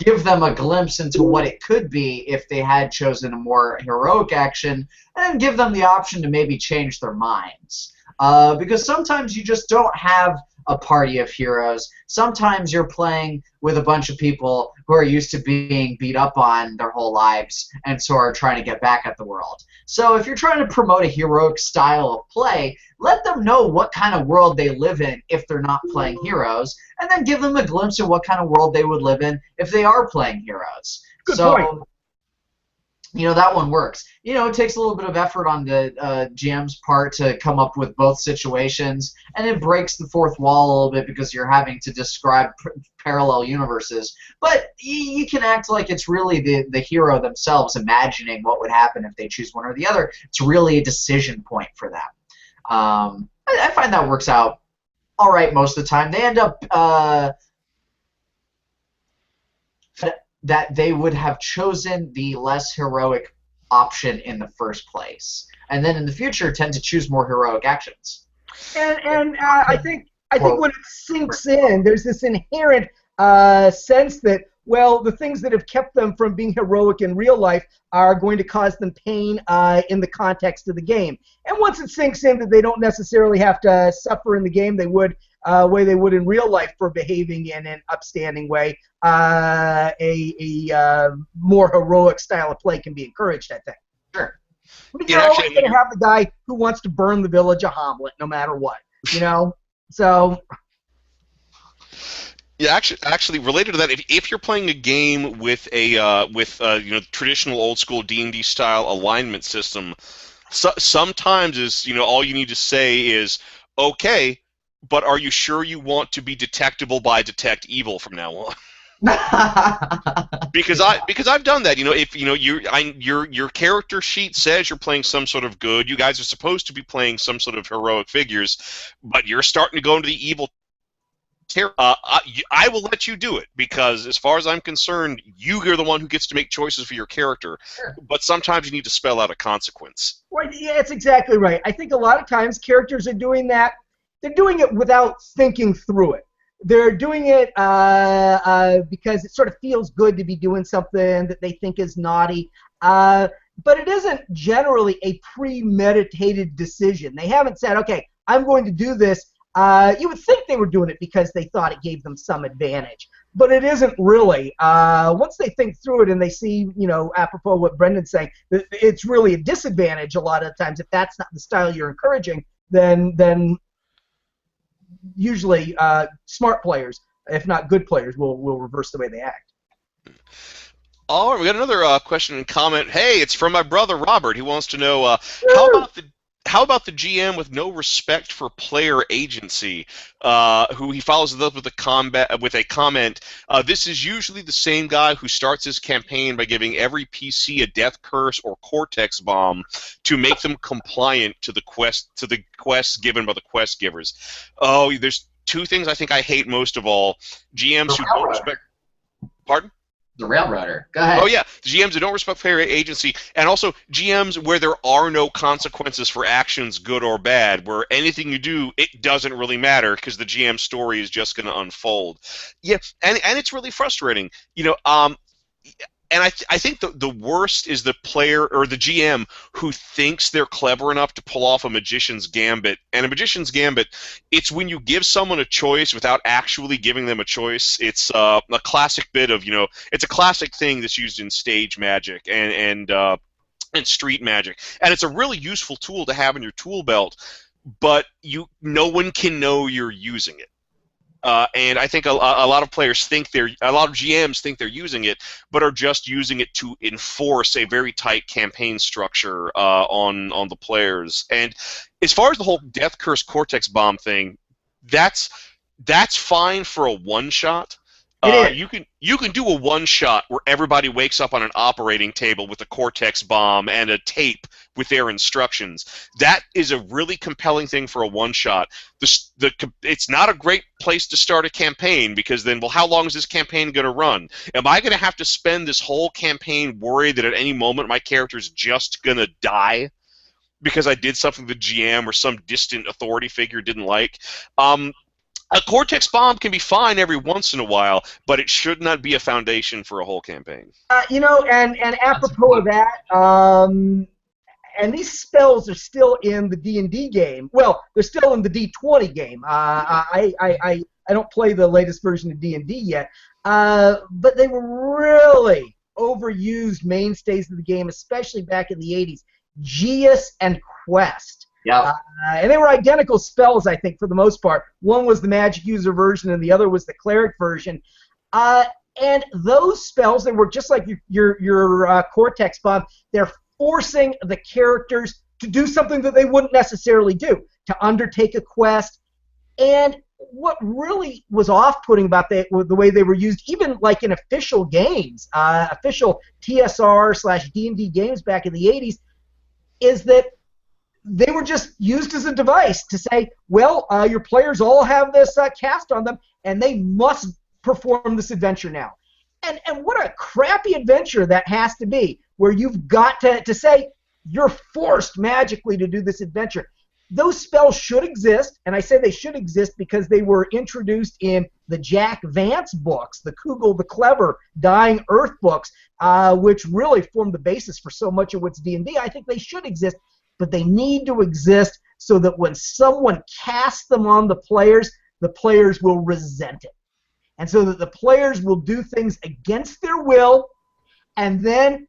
give them a glimpse into what it could be if they had chosen a more heroic action, and give them the option to maybe change their minds. Because sometimes you just don't have a party of heroes. Sometimes you're playing with a bunch of people who are used to being beat up on their whole lives and so are trying to get back at the world. So if you're trying to promote a heroic style of play, let them know what kind of world they live in if they're not playing heroes, and then give them a glimpse of what kind of world they would live in if they are playing heroes. Good point. That one works. It takes a little bit of effort on the GM's part to come up with both situations, and it breaks the fourth wall a little bit because you're having to describe parallel universes. But you can act like it's really the hero themselves imagining what would happen if they choose one or the other. It's really a decision point for them. I find that works out all right most of the time. They end up that they would have chosen the less heroic option in the first place, and then in the future tend to choose more heroic actions. And I think when it sinks in, there's this inherent sense that, well, the things that have kept them from being heroic in real life are going to cause them pain in the context of the game. And once it sinks in that they don't necessarily have to suffer in the game, they would way they would in real life for behaving in an upstanding way, a more heroic style of play can be encouraged, I think. Sure. You're always going to have the guy who wants to burn the village of Hamlet no matter what, So. Yeah, actually, related to that, if you're playing a game with a traditional old school D&D style alignment system, sometimes all you need to say is, okay, but are you sure you want to be detectable by detect evil from now on? because I've done that. If your character sheet says you're playing some sort of good, you guys are supposed to be playing some sort of heroic figures, but you're starting to go into the evil. I will let you do it because, as far as I'm concerned, you're the one who gets to make choices for your character. Sure. But sometimes you need to spell out a consequence. Right. Yeah, that's exactly right. I think a lot of times characters are doing that. They're doing it without thinking through it. They're doing it because it sort of feels good to be doing something that they think is naughty. But it isn't generally a premeditated decision. They haven't said, okay, I'm going to do this. You would think they were doing it because they thought it gave them some advantage. But it isn't really. Once they think through it and they see, apropos what Brendan's saying, it's really a disadvantage a lot of the times. If that's not the style you're encouraging, then usually smart players, if not good players, will reverse the way they act. All right, we got another question and comment. Hey, it's from my brother Robert. He wants to know how about the GM with no respect for player agency, who he follows up with a comment. This is usually the same guy who starts his campaign by giving every PC a death curse or cortex bomb to make them compliant to the quests given by the quest givers. Oh, there's two things I think I hate most of all: GMs who don't respect. Pardon? The Railroader. Go ahead. Oh, yeah. GMs who don't respect player agency, and also GMs where there are no consequences for actions, good or bad, where anything you do, it doesn't really matter because the GM story is just going to unfold. Yeah, and it's really frustrating. And I think the worst is the player or the GM who thinks they're clever enough to pull off a magician's gambit. And a magician's gambit, it's when you give someone a choice without actually giving them a choice. It's a classic bit of, it's a classic thing that's used in stage magic and street magic. And it's a really useful tool to have in your tool belt, but no one can know you're using it. And I think a lot of players a lot of GMs think they're using it, but are just using it to enforce a very tight campaign structure on the players. And as far as the whole Death Curse Cortex Bomb thing, that's fine for a one-shot. You can do a one-shot where everybody wakes up on an operating table with a Cortex bomb and a tape with their instructions. That is a really compelling thing for a one-shot. It's not a great place to start a campaign because then, well, how long is this campaign going to run? Am I going to have to spend this whole campaign worried that at any moment my character's just going to die because I did something the GM or some distant authority figure didn't like? A Cortex bomb can be fine every once in a while, but it should not be a foundation for a whole campaign. And apropos of that, And these spells are still in the D&D game. Well, they're still in the D20 game. I don't play the latest version of D&D yet, but they were really overused mainstays of the game, especially back in the 80s. Geas and Quest. Yeah. And they were identical spells, I think, for the most part. One was the magic user version, and the other was the cleric version. And those spells, they were just like your Cortex Bomb. They're forcing the characters to do something that they wouldn't necessarily do, to undertake a quest. And what really was off-putting about the way they were used, even like in official games, official TSR/D&D games back in the 80s, is that they were just used as a device to say, well, your players all have this cast on them, and they must perform this adventure now. And what a crappy adventure that has to be, where you've got to say you're forced magically to do this adventure. Those spells should exist, and I say they should exist because they were introduced in the Jack Vance books, the Kugel the Clever, Dying Earth books, which really formed the basis for so much of what's D&D. I think they should exist, but they need to exist so that when someone casts them on the players will resent it. And so that the players will do things against their will and then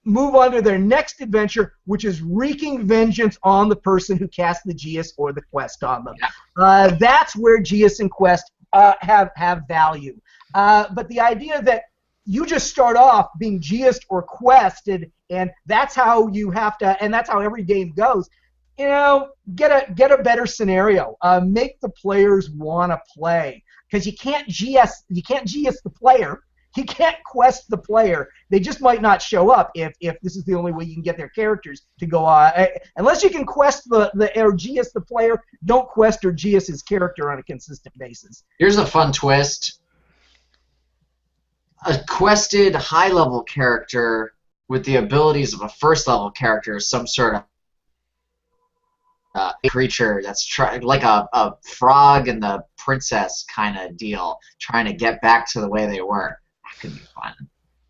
move on to their next adventure, which is wreaking vengeance on the person who cast the Geas or the quest on them. Yeah. That's where Geas and Quest have value. But the idea that you just start off being Geas or quested, and that's how you have to, and that's how every game goes. You know, get a better scenario. Make the players want to play, because you can't Geas the player. You can't quest the player. They just might not show up if this is the only way you can get their characters to go on. Unless you can quest or Geas the player, don't quest or Geas his character on a consistent basis. Here's a fun twist. A quested high-level character with the abilities of a first-level character is some sort of creature that's like a frog and the princess kind of deal, trying to get back to the way they were. That could be fun.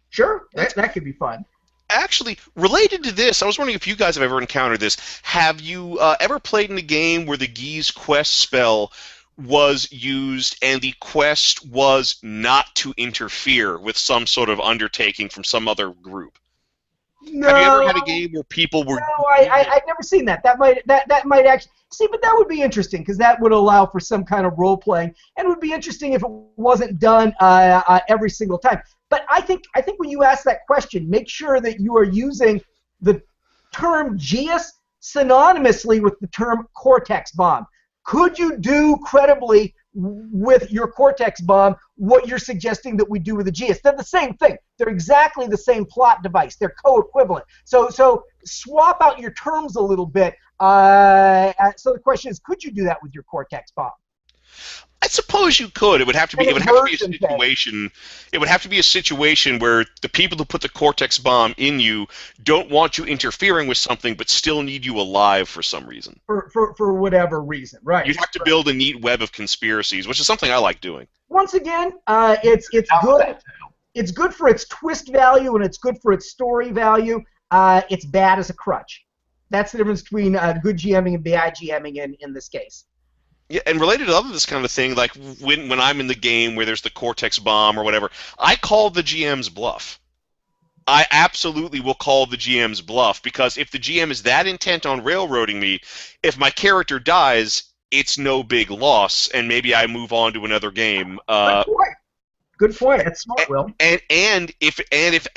Sure, that could be fun. Actually, related to this, I was wondering if you guys have ever encountered this. Have you ever played in a game where the Geas quest spell was used and the quest was not to interfere with some sort of undertaking from some other group? No. Have you ever had a game where people were... No, I've never seen that. That might actually... See, but that would be interesting, because that would allow for some kind of role-playing, and it would be interesting if it wasn't done every single time. But I think when you ask that question, make sure that you are using the term Geas synonymously with the term Cortex Bomb. Could you do credibly with your Cortex Bomb what you're suggesting that we do with the Geas? They're the same thing. They're exactly the same plot device. They're co-equivalent. So swap out your terms a little bit. So the question is, could you do that with your Cortex Bomb? I suppose you could. It would have to be. It would have to be a situation. It would have to be a situation where the people who put the Cortex Bomb in you don't want you interfering with something, but still need you alive for some reason. For whatever reason, right? You'd have to build a neat web of conspiracies, which is something I like doing. Once again, it's good. It's good for its twist value and it's good for its story value. It's bad as a crutch. That's the difference between good GMing and bad GMing in this case. Yeah, and related to this kind of thing, like when I'm in the game where there's the Cortex Bomb or whatever, I call the GM's bluff. I absolutely will call the GM's bluff, because if the GM is that intent on railroading me, if my character dies, it's no big loss, and maybe I move on to another game. Good point. That's smart, Will. And if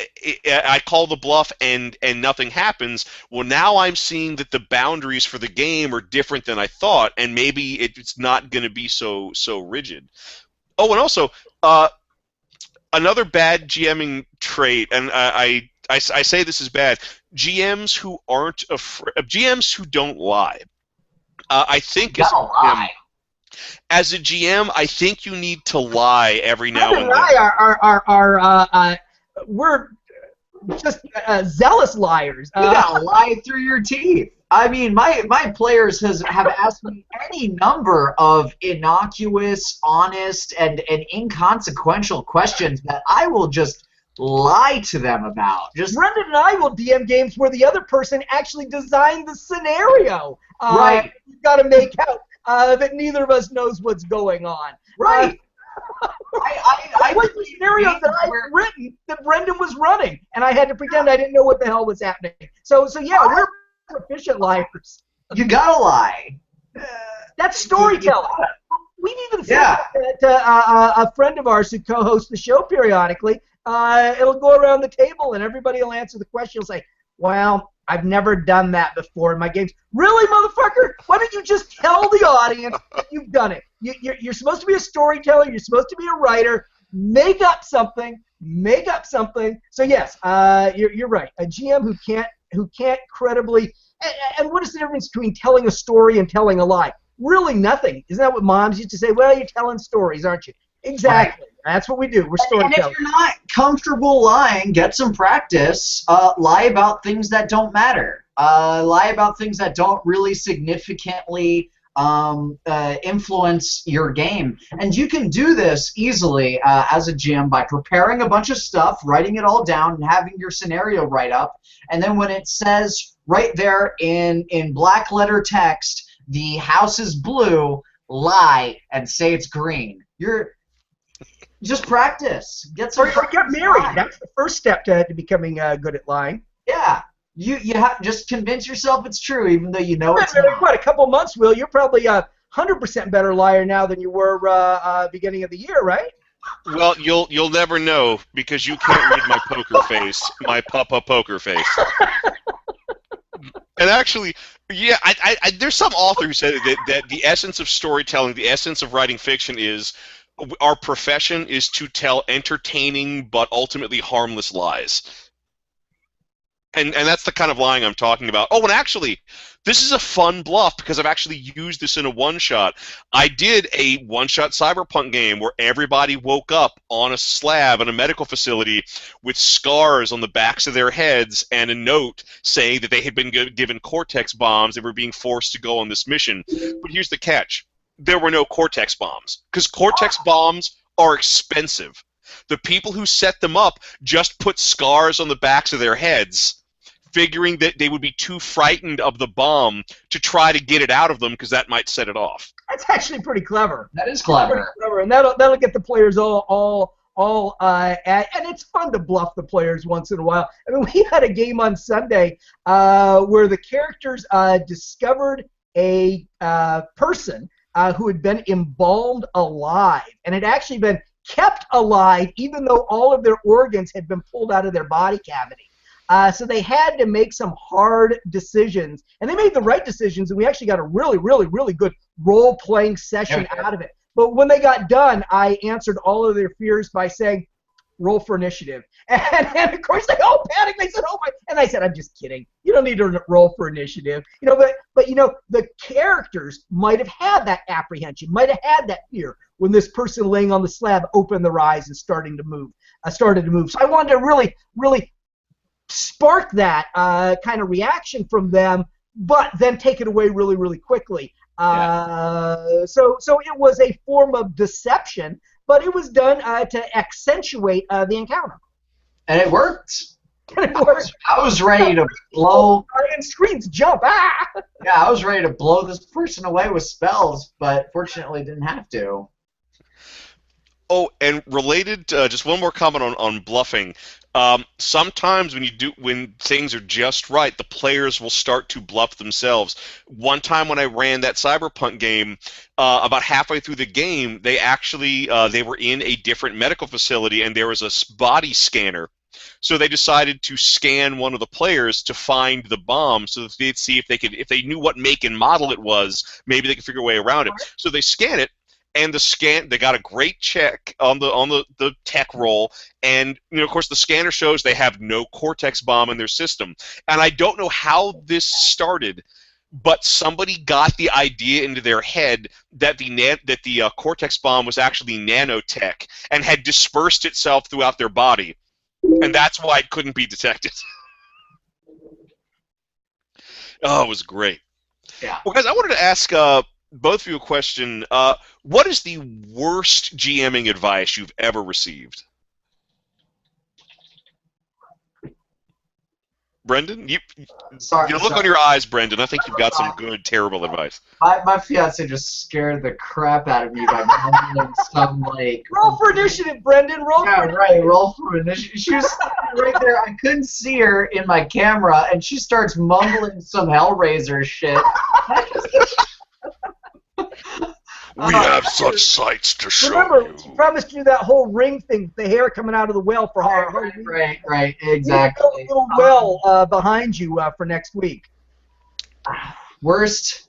I call the bluff and nothing happens, well, now I'm seeing that the boundaries for the game are different than I thought, and maybe it's not going to be so rigid. Oh, and also another bad GMing trait, and I say this is bad. GMs who aren't GMs who don't lie. I think as a GM, I think you need to lie every now and then. We're just zealous liars. You gotta lie through your teeth. I mean, my players have asked me any number of innocuous, honest, and inconsequential questions that I will just lie to them about. Just Brendan and I will DM games where the other person actually designed the scenario. Right. We've got to make out that neither of us knows what's going on. Right. I played the scenario that I'd written that Brendan was running, and I had to pretend I didn't know what the hell was happening. So yeah, we're proficient liars. You gotta lie. That's storytelling. We've even said that a friend of ours who co-hosts the show periodically, it'll go around the table and everybody will answer the question. He'll say, well, I've never done that before in my games. Really, motherfucker? Why don't you just tell the audience that you've done it? You're supposed to be a storyteller. You're supposed to be a writer. Make up something. Make up something. So yes, you're right. A GM who can't credibly. And what is the difference between telling a story and telling a lie? Really nothing. Isn't that what moms used to say? Well, you're telling stories, aren't you? Exactly. Right. That's what we do. We're storytellers. And if you're not comfortable lying, get some practice. Lie about things that don't matter. Lie about things that don't really significantly influence your game. And you can do this easily as a GM by preparing a bunch of stuff, writing it all down, and having your scenario write up. And then when it says right there in black letter text, the house is blue, lie and say it's green. You're just practice. Get some. Or get married. That's the first step to becoming good at lying. Yeah. You have just convince yourself it's true, even though you know it's not. What, a couple months, Will? You're probably 100% better liar now than you were beginning of the year, right? Well, you'll never know because you can't read my poker face, my poker face. And actually, yeah, there's some author who said that the essence of storytelling, the essence of writing fiction is our profession is to tell entertaining but ultimately harmless lies. And that's the kind of lying I'm talking about. Oh, and actually, this is a fun bluff because I've actually used this in a one-shot. I did a one-shot cyberpunk game where everybody woke up on a slab in a medical facility with scars on the backs of their heads and a note saying that they had been given Cortex bombs and were being forced to go on this mission. But here's the catch. There were no Cortex bombs because Cortex bombs are expensive. The people who set them up just put scars on the backs of their heads, figuring that they would be too frightened of the bomb to try to get it out of them because that might set it off. That's actually pretty clever. That is clever. And that'll get the players all and it's fun to bluff the players once in a while. I mean, we had a game on Sunday where the characters discovered a person who had been embalmed alive and had actually been kept alive even though all of their organs had been pulled out of their body cavity. So they had to make some hard decisions, and they made the right decisions, and we actually got a really, really, really good role-playing session out of it. But when they got done, I answered all of their fears by saying, roll for initiative. And of course, they all panicked. They said, oh my, and I said, I'm just kidding. You don't need to roll for initiative. But the characters might have had that apprehension, might have had that fear when this person laying on the slab opened their eyes and started to move. So I wanted to really, really spark that kind of reaction from them, but then take it away really, really quickly. So it was a form of deception, but it was done to accentuate the encounter. And it worked. I was ready to blow. And screens jump. Ah! Yeah, I was ready to blow this person away with spells, but fortunately didn't have to. Oh, and related, just one more comment on bluffing. Sometimes when things are just right, the players will start to bluff themselves. One time when I ran that cyberpunk game, about halfway through the game, they actually they were in a different medical facility and there was a body scanner. So they decided to scan one of the players to find the bomb, so that they'd see if they knew what make and model it was, maybe they could figure a way around it. So they scan it. And they got a great check on the tech roll, and of course the scanner shows they have no Cortex bomb in their system. And I don't know how this started, but somebody got the idea into their head that the Cortex bomb was actually nanotech and had dispersed itself throughout their body, and that's why it couldn't be detected. Oh, it was great. Yeah. Well, guys, I wanted to ask both of you a question. What is the worst GMing advice you've ever received? Brendan, Sorry, you look on your eyes, Brendan. I think you've got some good, terrible advice. my fiance just scared the crap out of me by mumbling some like. Roll for initiative, Brendan. Roll Yeah, for right. Roll for initiative. She was standing right there. I couldn't see her in my camera, and she starts mumbling some Hellraiser shit. We have such sights to show Remember, you. she promised you that whole ring thing, the hair coming out of the well for her. Right, exactly. A little well behind you for next week. Worst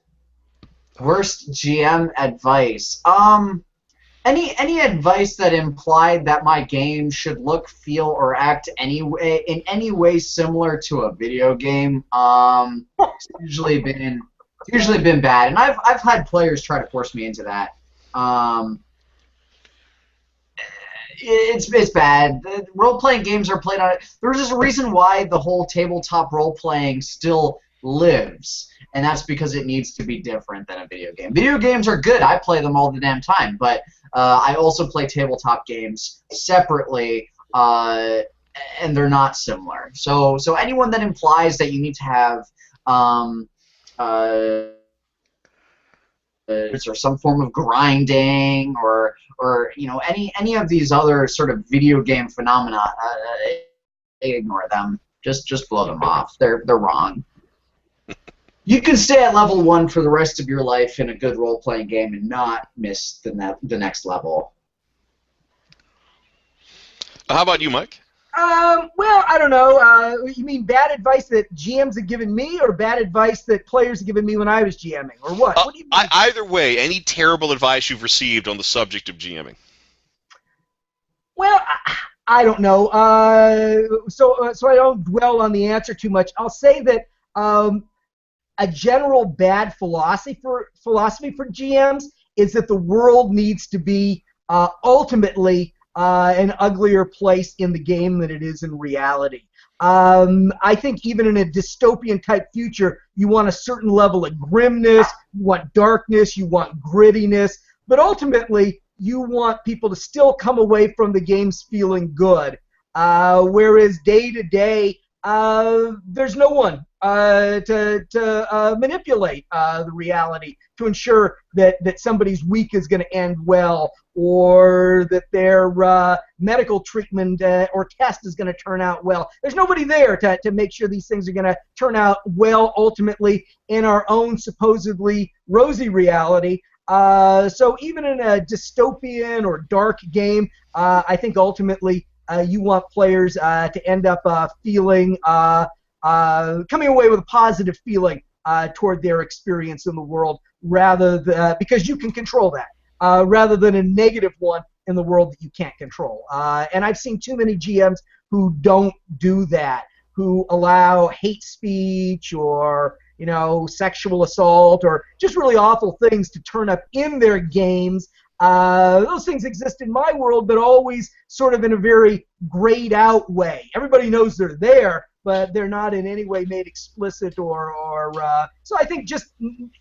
GM advice. Any advice that implied that my game should look, feel, or act in any way similar to a video game. It's usually been bad, and I've had players try to force me into that. It's bad. Role-playing games are played on it. There's just a reason why the whole tabletop role-playing still lives, and that's because it needs to be different than a video game. Video games are good. I play them all the damn time, but I also play tabletop games separately, and they're not similar. So anyone that implies that you need to have or some form of grinding or any of these other sort of video game phenomena, ignore them. Just blow them off. They're wrong. You can stay at level 1 for the rest of your life in a good role-playing game and not miss the next level. How about you, Mike? Well, I don't know. You mean bad advice that GMs have given me, or bad advice that players have given me when I was GMing, or what? What do you mean? Either way, any terrible advice you've received on the subject of GMing. Well, I don't know. So I don't dwell on the answer too much. I'll say that a general bad philosophy for GMs is that the world needs to be ultimately an uglier place in the game than it is in reality. I think even in a dystopian type future, you want a certain level of grimness, you want darkness, you want grittiness, but ultimately you want people to still come away from the games feeling good. Whereas day to day, there's no one to manipulate the reality to ensure that somebody's week is going to end well, or that their medical treatment or test is going to turn out well. There's nobody there to make sure these things are going to turn out well ultimately in our own supposedly rosy reality. So even in a dystopian or dark game, I think ultimately you want players to end up feeling, coming away with a positive feeling toward their experience in the world, because you can control that, rather than a negative one in the world that you can't control. And I've seen too many GMs who don't do that, who allow hate speech or sexual assault or just really awful things to turn up in their games. Those things exist in my world, but always sort of in a very grayed out way. Everybody knows they're there, but they're not in any way made explicit so I think just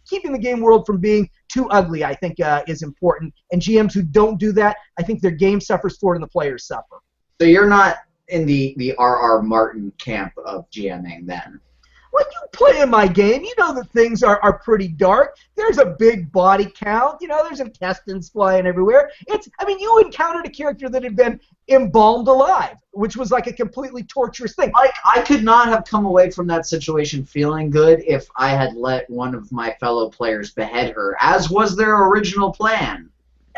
keeping the game world from being too ugly, I think, is important. And GMs who don't do that, I think their game suffers for it and the players suffer. So you're not in the R.R. Martin camp of GMing then? When you play in my game, you know that things are pretty dark. There's a big body count. There's intestines flying everywhere. You encountered a character that had been embalmed alive, which was like a completely torturous thing. Like, I could not have come away from that situation feeling good if I had let one of my fellow players behead her, as was their original plan.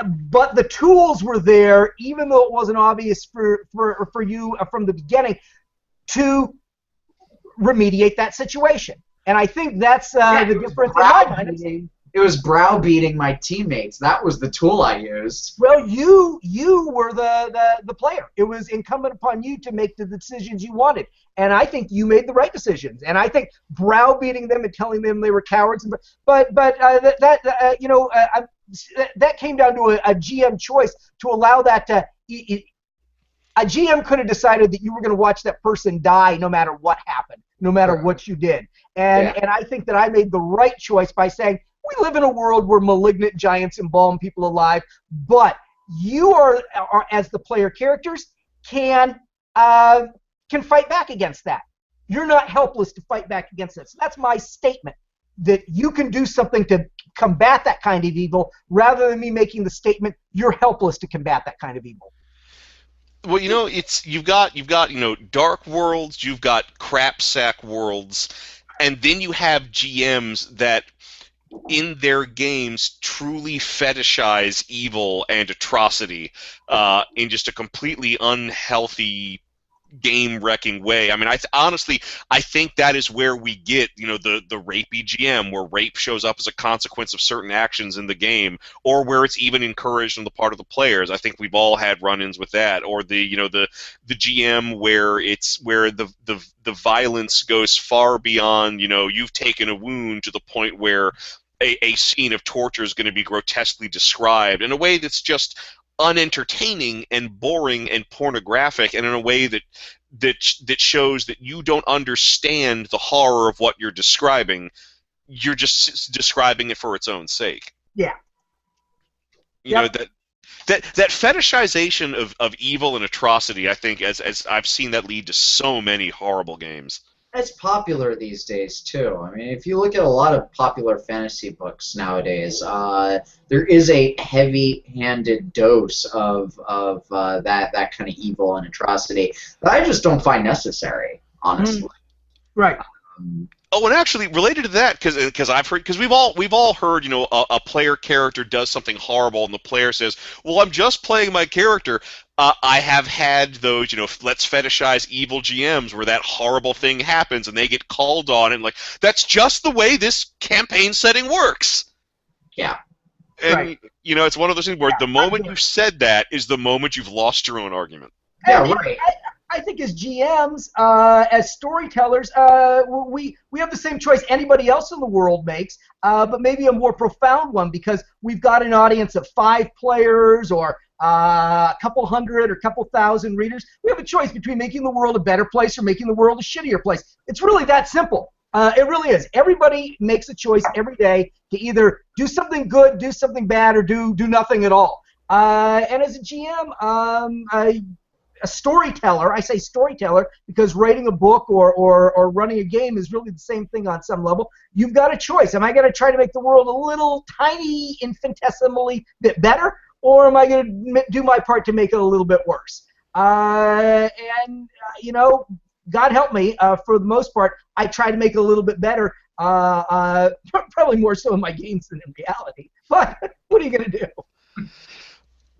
But the tools were there, even though it wasn't obvious for you from the beginning, to remediate that situation. And I think that's the difference in my mind. It was browbeating my teammates. That was the tool I used. Well, you were the player. It was incumbent upon you to make the decisions you wanted. And I think you made the right decisions. And I think browbeating them and telling them they were cowards, that came down to a GM choice to allow that to. A GM could have decided that you were going to watch that person die no matter what happened, no matter what you did. And I think that I made the right choice by saying, we live in a world where malignant giants embalm people alive, but you are as the player characters, can fight back against that. you're not helpless to fight back against it. So that's my statement, that you can do something to combat that kind of evil, rather than me making the statement you're helpless to combat that kind of evil. Well, you've got dark worlds, you've got crap sack worlds, and then you have GMs that in their games truly fetishize evil and atrocity in just a completely unhealthy, game-wrecking way. I mean, honestly, I think that is where we get, the rapey GM, where rape shows up as a consequence of certain actions in the game, or where it's even encouraged on the part of the players. I think we've all had run-ins with that, or the GM where the violence goes far beyond, you've taken a wound to the point where a scene of torture is going to be grotesquely described in a way that's just unentertaining and boring and pornographic, and in a way that shows that you don't understand the horror of what you're describing. You're just describing it for its own sake. Yeah. That fetishization of evil and atrocity, I think, as I've seen that lead to so many horrible games. It's popular these days too. I mean, if you look at a lot of popular fantasy books nowadays, there is a heavy-handed dose of that kind of evil and atrocity that I just don't find necessary, honestly. Right. Oh, and actually, related to that, because we've all heard, a player character does something horrible, and the player says, "Well, I'm just playing my character." I have had those, let's fetishize evil GMs where that horrible thing happens and they get called on, and that's just the way this campaign setting works. Yeah. And right. It's one of those things where the moment you've said that is the moment you've lost your own argument. Yeah, right. I think as GMs, as storytellers, we have the same choice anybody else in the world makes, but maybe a more profound one, because we've got an audience of 5 players or a couple hundred or a couple thousand readers. We have a choice between making the world a better place or making the world a shittier place. It's really that simple. It really is. Everybody makes a choice every day to either do something good, do something bad, or do nothing at all. And as a GM, a storyteller, I say storyteller because writing a book or running a game is really the same thing on some level. You've got a choice. Am I going to try to make the world a little tiny, infinitesimally bit better, or am I going to do my part to make it a little bit worse? God help me, for the most part, I try to make it a little bit better, probably more so in my games than in reality. But what are you going to do?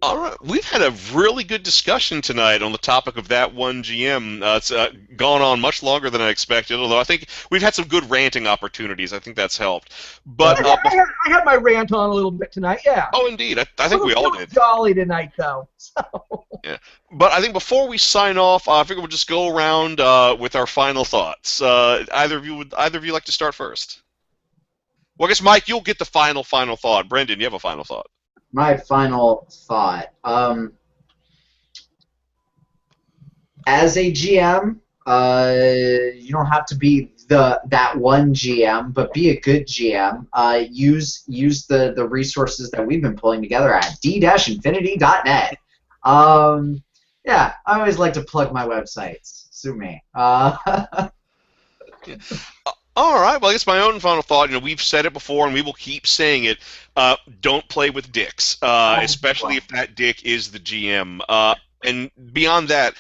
All right, we've had a really good discussion tonight on the topic of that one GM. It's gone on much longer than I expected, although I think we've had some good ranting opportunities. I think that's helped. But I had my rant on a little bit tonight, yeah. Oh, indeed. I think we all did. Jolly tonight, though. So. Yeah. But I think before we sign off, I figure we'll just go around with our final thoughts. Either of you like to start first? Well, I guess, Mike, you'll get the final thought. Brendan, you have a final thought. My final thought. As a GM, you don't have to be that one GM, but be a good GM. Use the resources that we've been pulling together at d-infinity.net. Yeah, I always like to plug my websites. Sue me. All right. Well, I guess my own final thought. We've said it before, and we will keep saying it. Don't play with dicks, especially if that dick is the GM. And beyond that,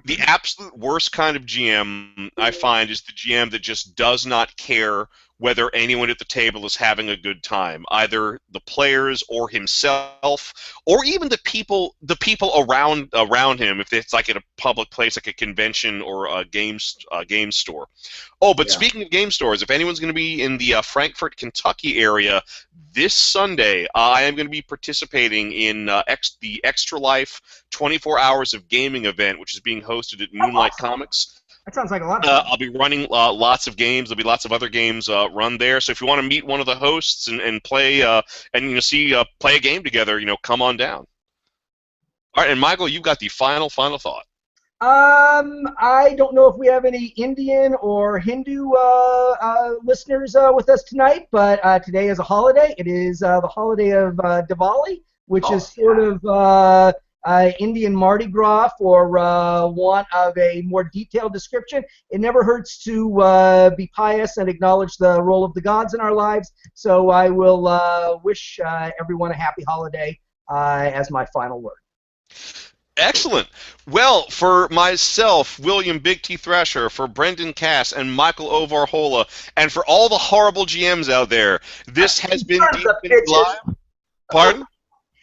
the absolute worst kind of GM I find is the GM that just does not care whether anyone at the table is having a good time, either the players or himself, or even the people around him, if it's like at a public place like a convention or a game store. Oh, but Speaking of game stores, if anyone's going to be in the Frankfort, Kentucky area this Sunday, I am going to be participating in the Extra Life 24 Hours of Gaming event, which is being hosted at Moonlight Comics. That sounds like a lot of fun. I'll be running lots of games. There'll be lots of other games run there. So if you want to meet one of the hosts and play play a game together, come on down. All right, and Michael, you've got the final thought. I don't know if we have any Indian or Hindu listeners with us tonight, but today is a holiday. It is the holiday of Diwali, which is sort of Indian Mardi Gras for want of a more detailed description. It never hurts to be pious and acknowledge the role of the gods in our lives. So I will wish everyone a happy holiday as my final word. Excellent. Well, for myself, William Big T Thrasher, for Brendan Cass and Michael Ovarhola, and for all the horrible GMs out there, this has been D&D Live. Pardon?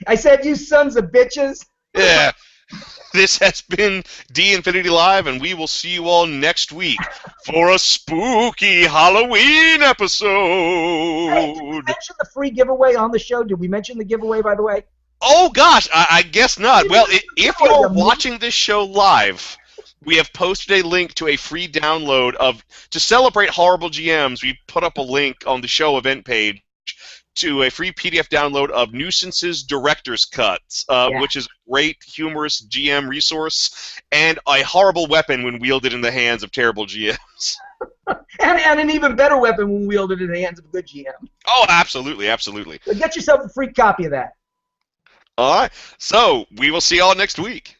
I said, you sons of bitches. Yeah. This has been D-Infinity Live, and we will see you all next week for a spooky Halloween episode. Hey, did we mention the free giveaway on the show? Did we mention the giveaway, by the way? Oh, gosh, I guess not. Well, if you're watching this show live, we have posted a link to a free download of, to celebrate Horrible GMs, we put up a link on the show event page to a free PDF download of Nuisance's Director's Cuts, which is a great, humorous GM resource, and a horrible weapon when wielded in the hands of terrible GMs. and an even better weapon when wielded in the hands of a good GM. Oh, absolutely, absolutely. So get yourself a free copy of that. All right, so we will see y'all next week.